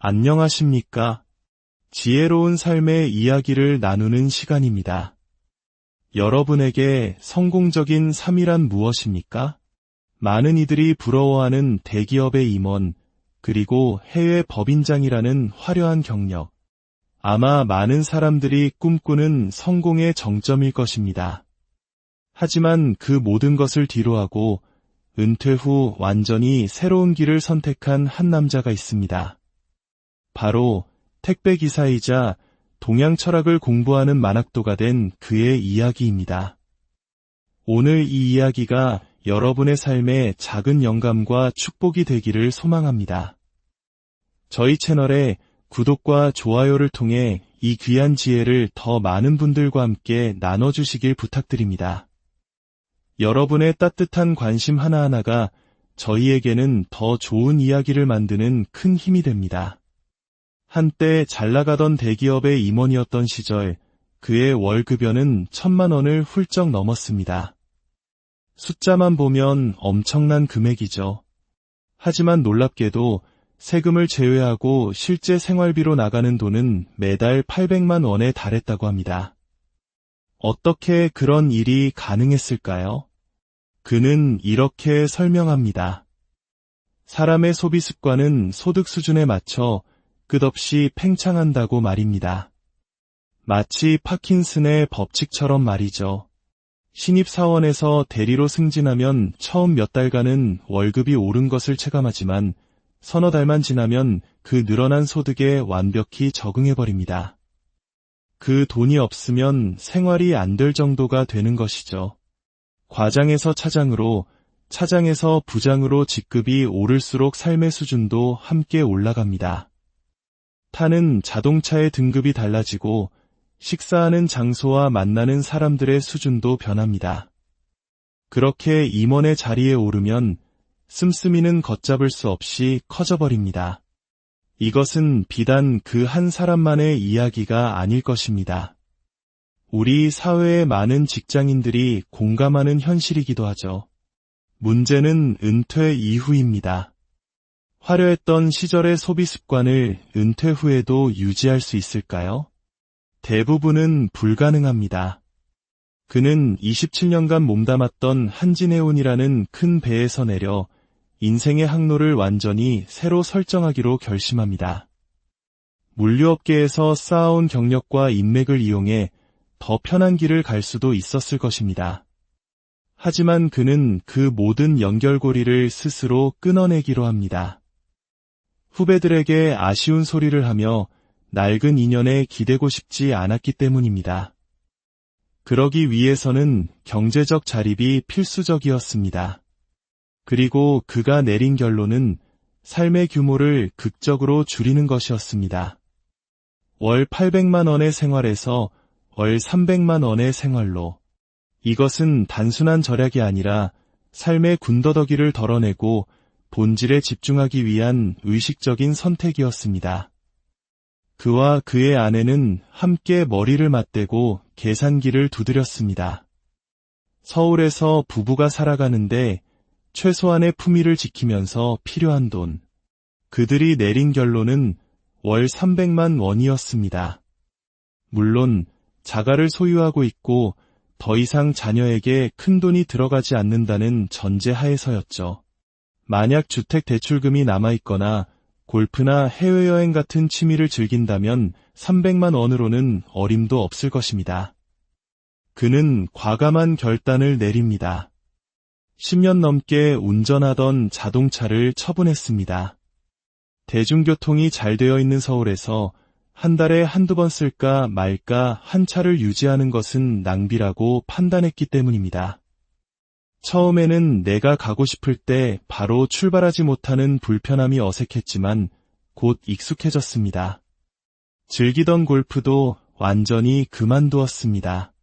안녕하십니까? 지혜로운 삶의 이야기를 나누는 시간입니다. 여러분에게 성공적인 삶이란 무엇입니까? 많은 이들이 부러워하는 대기업의 임원, 그리고 해외 법인장이라는 화려한 경력. 아마 많은 사람들이 꿈꾸는 성공의 정점일 것입니다. 하지만 그 모든 것을 뒤로하고 은퇴 후 완전히 새로운 길을 선택한 한 남자가 있습니다. 바로 택배기사이자 동양 철학을 공부하는 만학도가 된 그의 이야기입니다. 오늘 이 이야기가 여러분의 삶에 작은 영감과 축복이 되기를 소망합니다. 저희 채널에 구독과 좋아요를 통해 이 귀한 지혜를 더 많은 분들과 함께 나눠주시길 부탁드립니다. 여러분의 따뜻한 관심 하나하나가 저희에게는 더 좋은 이야기를 만드는 큰 힘이 됩니다. 한때 잘나가던 대기업의 임원이었던 시절 그의 월급여는 1,000만 원을 훌쩍 넘었습니다. 숫자만 보면 엄청난 금액이죠. 하지만 놀랍게도 세금을 제외하고 실제 생활비로 나가는 돈은 매달 800만 원에 달했다고 합니다. 어떻게 그런 일이 가능했을까요? 그는 이렇게 설명합니다. 사람의 소비 습관은 소득 수준에 맞춰 끝없이 팽창한다고 말입니다. 마치 파킨슨의 법칙처럼 말이죠. 신입사원에서 대리로 승진하면 처음 몇 달간은 월급이 오른 것을 체감하지만 서너 달만 지나면 그 늘어난 소득에 완벽히 적응해버립니다. 그 돈이 없으면 생활이 안 될 정도가 되는 것이죠. 과장에서 차장으로, 차장에서 부장으로 직급이 오를수록 삶의 수준도 함께 올라갑니다. 타는 자동차의 등급이 달라지고 식사하는 장소와 만나는 사람들의 수준도 변합니다. 그렇게 임원의 자리에 오르면 씀씀이는 걷잡을 수 없이 커져버립니다. 이것은 비단 그 한 사람만의 이야기가 아닐 것입니다. 우리 사회의 많은 직장인들이 공감하는 현실이기도 하죠. 문제는 은퇴 이후입니다. 화려했던 시절의 소비 습관을 은퇴 후에도 유지할 수 있을까요? 대부분은 불가능합니다. 그는 27년간 몸담았던 한진해운이라는 큰 배에서 내려 인생의 항로를 완전히 새로 설정하기로 결심합니다. 물류업계에서 쌓아온 경력과 인맥을 이용해 더 편한 길을 갈 수도 있었을 것입니다. 하지만 그는 그 모든 연결고리를 스스로 끊어내기로 합니다. 후배들에게 아쉬운 소리를 하며 낡은 인연에 기대고 싶지 않았기 때문입니다. 그러기 위해서는 경제적 자립이 필수적이었습니다. 그리고 그가 내린 결론은 삶의 규모를 극적으로 줄이는 것이었습니다. 월 800만 원의 생활에서 월 300만 원의 생활로. 이것은 단순한 절약이 아니라 삶의 군더더기를 덜어내고 본질에 집중하기 위한 의식적인 선택이었습니다. 그와 그의 아내는 함께 머리를 맞대고 계산기를 두드렸습니다. 서울에서 부부가 살아가는데 최소한의 품위를 지키면서 필요한 돈. 그들이 내린 결론은 월 300만 원이었습니다. 물론 자가를 소유하고 있고 더 이상 자녀에게 큰 돈이 들어가지 않는다는 전제 하에서였죠. 만약 주택대출금이 남아있거나 골프나 해외여행 같은 취미를 즐긴다면 300만 원으로는 어림도 없을 것입니다. 그는 과감한 결단을 내립니다. 10년 넘게 운전하던 자동차를 처분했습니다. 대중교통이 잘 되어 있는 서울에서 한 달에 한두 번 쓸까 말까 한 차를 유지하는 것은 낭비라고 판단했기 때문입니다. 처음에는 내가 가고 싶을 때 바로 출발하지 못하는 불편함이 어색했지만 곧 익숙해졌습니다. 즐기던 골프도 완전히 그만두었습니다.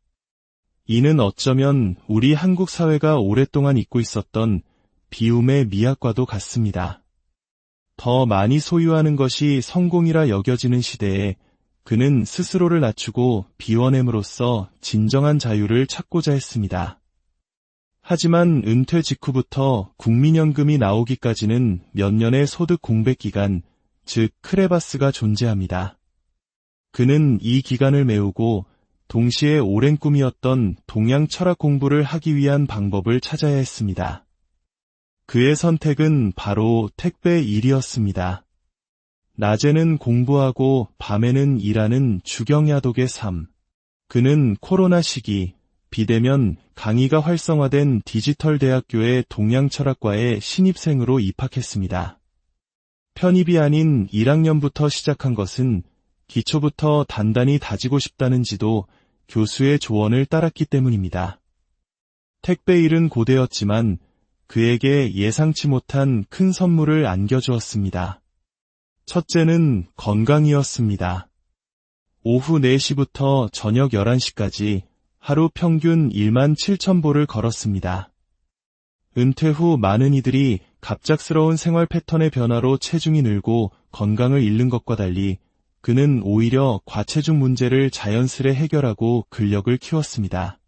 이는 어쩌면 우리 한국 사회가 오랫동안 잊고 있었던 비움의 미학과도 같습니다. 더 많이 소유하는 것이 성공이라 여겨지는 시대에 그는 스스로를 낮추고 비워냄으로써 진정한 자유를 찾고자 했습니다. 하지만 은퇴 직후부터 국민연금이 나오기까지는 몇 년의 소득 공백 기간, 즉 크레바스가 존재합니다. 그는 이 기간을 메우고 동시에 오랜 꿈이었던 동양 철학 공부를 하기 위한 방법을 찾아야 했습니다. 그의 선택은 바로 택배 일이었습니다. 낮에는 공부하고 밤에는 일하는 주경야독의 삶. 그는 코로나 시기, 비대면 강의가 활성화된 디지털 대학교의 동양철학과에 신입생으로 입학했습니다. 편입이 아닌 1학년부터 시작한 것은 기초부터 단단히 다지고 싶다는 지도, 교수의 조언을 따랐기 때문입니다. 택배 일은 고되었지만 그에게 예상치 못한 큰 선물을 안겨주었습니다. 첫째는 건강이었습니다. 오후 4시부터 저녁 11시까지 하루 평균 17,000보를 걸었습니다. 은퇴 후 많은 이들이 갑작스러운 생활 패턴의 변화로 체중이 늘고 건강을 잃는 것과 달리 그는 오히려 과체중 문제를 자연스레 해결하고 근력을 키웠습니다.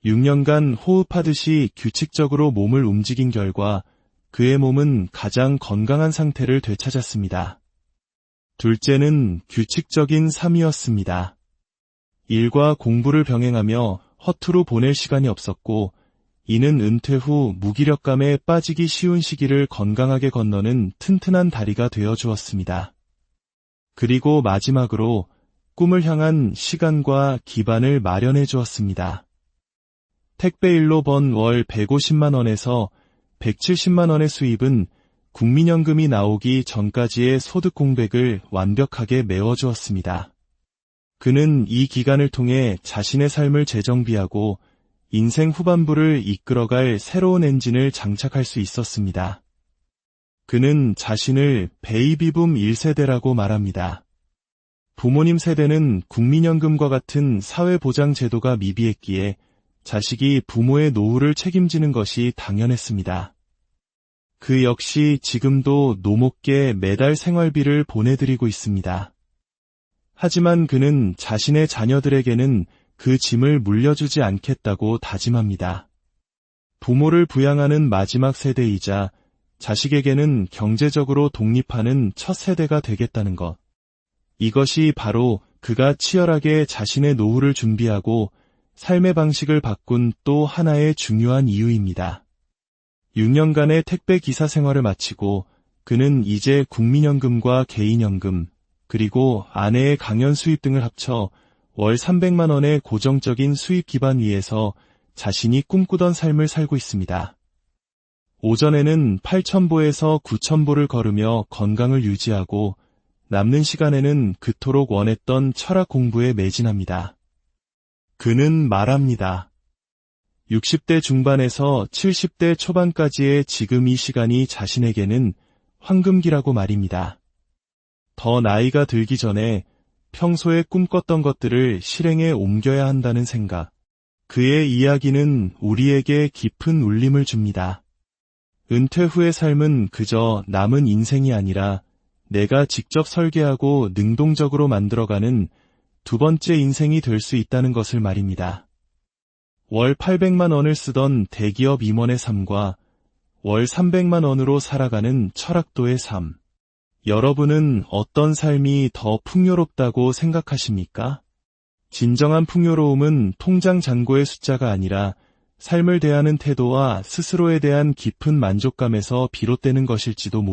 6년간 호흡하듯이 규칙적으로 몸을 움직인 결과 그의 몸은 가장 건강한 상태를 되찾았습니다. 둘째는 규칙적인 삶이었습니다. 일과 공부를 병행하며 허투루 보낼 시간이 없었고 이는 은퇴 후 무기력감에 빠지기 쉬운 시기를 건강하게 건너는 튼튼한 다리가 되어 주었습니다. 그리고 마지막으로 꿈을 향한 시간과 기반을 마련해 주었습니다. 택배 일로 번 월 150만 원에서 170만 원의 수입은 국민연금이 나오기 전까지의 소득 공백을 완벽하게 메워주었습니다. 그는 이 기간을 통해 자신의 삶을 재정비하고 인생 후반부를 이끌어갈 새로운 엔진을 장착할 수 있었습니다. 그는 자신을 베이비붐 1세대라고 말합니다. 부모님 세대는 국민연금과 같은 사회보장 제도가 미비했기에 자식이 부모의 노후를 책임지는 것이 당연했습니다. 그 역시 지금도 노목께 매달 생활비를 보내드리고 있습니다. 하지만 그는 자신의 자녀들에게는 그 짐을 물려주지 않겠다고 다짐합니다. 부모를 부양하는 마지막 세대이자 자식에게는 경제적으로 독립하는 첫 세대가 되겠다는 것. 이것이 바로 그가 치열하게 자신의 노후를 준비하고 삶의 방식을 바꾼 또 하나의 중요한 이유입니다. 6년간의 택배 기사 생활을 마치고 그는 이제 국민연금과 개인연금, 그리고 아내의 강연 수입 등을 합쳐 월 300만 원의 고정적인 수입 기반 위에서 자신이 꿈꾸던 삶을 살고 있습니다. 오전에는 8,000보에서 9,000보를 걸으며 건강을 유지하고 남는 시간에는 그토록 원했던 철학 공부에 매진합니다. 그는 말합니다. 60대 중반에서 70대 초반까지의 지금 이 시간이 자신에게는 황금기라고 말입니다. 더 나이가 들기 전에 평소에 꿈꿨던 것들을 실행에 옮겨야 한다는 생각. 그의 이야기는 우리에게 깊은 울림을 줍니다. 은퇴 후의 삶은 그저 남은 인생이 아니라 내가 직접 설계하고 능동적으로 만들어가는 두 번째 인생이 될 수 있다는 것을 말입니다. 월 800만 원을 쓰던 대기업 임원의 삶과 월 300만 원으로 살아가는 철학도의 삶. 여러분은 어떤 삶이 더 풍요롭다고 생각하십니까? 진정한 풍요로움은 통장 잔고의 숫자가 아니라 삶을 대하는 태도와 스스로에 대한 깊은 만족감에서 비롯되는 것일지도 모릅니다.